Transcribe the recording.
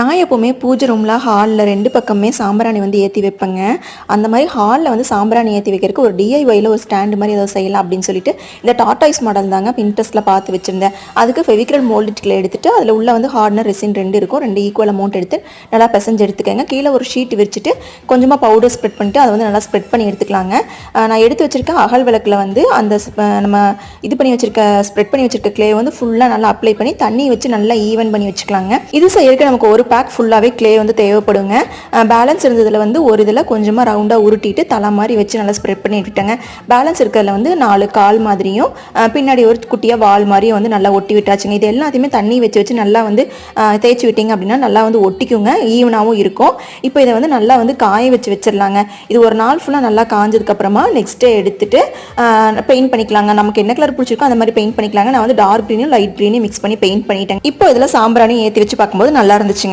நான் எப்போவுமே பூஜை ரூமில் ஹாலில் 2 பக்கமே சாம்பிராணி வந்து ஏற்றி வைப்பேங்க. அந்த மாதிரி ஹாலில் வந்து சாம்பிராணி ஏற்றி வைக்கிறதுக்கு ஒரு டிஐஒய்ல ஒரு ஸ்டாண்டு மாதிரி ஏதோ செய்யலாம் அப்படின்னு சொல்லிட்டு இந்த டாட்டாய்ஸ் மாடல் தாங்க பின்ட்ரெஸ்ட்டில் பார்த்து வச்சுருந்தேன். அதுக்கு ஃபெவிக்ரல் மோல்டிட்டில் எடுத்துட்டு அதில் உள்ள வந்து ஹார்ட்னர் ரெசின் 2 இருக்கும். 2 ஈக்குவல் அமௌண்ட் எடுத்து நல்லா பிசைஞ்சு எடுத்துக்கங்க. கீழே ஒரு ஷீட் விரிச்சிட்டு கொஞ்சமாக பவுடர் ஸ்ப்ரெட் பண்ணிட்டு அதை வந்து நல்லா ஸ்ப்ரெட் பண்ணி எடுத்துக்கலாங்க. நான் எடுத்து வச்சிருக்க அகல் விளக்கில் வந்து அந்த நம்ம இது பண்ணி வச்சிருக்க ஸ்ப்ரெட் பண்ணி வச்சிருக்க கிளே வந்து ஃபுல்லாக நல்லா அப்ளை பண்ணி தண்ணி வச்சு நல்லா ஈவன் பண்ணி வச்சுக்கலாங்க. இது செய்யறதுக்கு நமக்கு ஒரு பேக் ஃபுல்லாகவே கிளே வந்து தேவைப்படுங்க. பேலன்ஸ் இருந்ததில் வந்து ஒரு இதில் கொஞ்சமாக ரவுண்டாக உருட்டிட்டு தலை மாதிரி வச்சு நல்லா ஸ்ப்ரெட் பண்ணி விட்டுட்டேங்க. பேலன்ஸ் இருக்கிறதுல வந்து 4 கால் மாதிரியும் பின்னாடி ஒரு குட்டியாக வால் மாதிரியும் வந்து நல்லா ஒட்டி விட்டாச்சுங்க. இது எல்லாத்தையுமே தண்ணி வச்சு வச்சு நல்லா வந்து தேய்ச்சி விட்டிங்க அப்படின்னா நல்லா வந்து ஒட்டிக்குங்க, ஈவனாகவும் இருக்கும். இப்போ இதை வந்து நல்லா வந்து காய வச்சு வச்சிடலாங்க. இது ஒரு நாள் ஃபுல்லாக நல்லா காஞ்சதுக்கப்புறமா நெக்ஸ்ட் டே எடுத்துட்டு பெயிண்ட் பண்ணிக்கலாங்க. நமக்கு என்ன கலர் பிடிச்சிருக்கோ அந்த மாதிரி பெயிண்ட் பண்ணிக்கலாங்க. நான் வந்து டார்க் க்ரீனும் லைட் க்ரீனையும் மிக்ஸ் பண்ணி பெயிண்ட் பண்ணிட்டேன். இப்போ இதில் சாம்பிராணி ஏற்றி வச்சு பார்க்கும்போது நல்லா இருந்துச்சுங்க.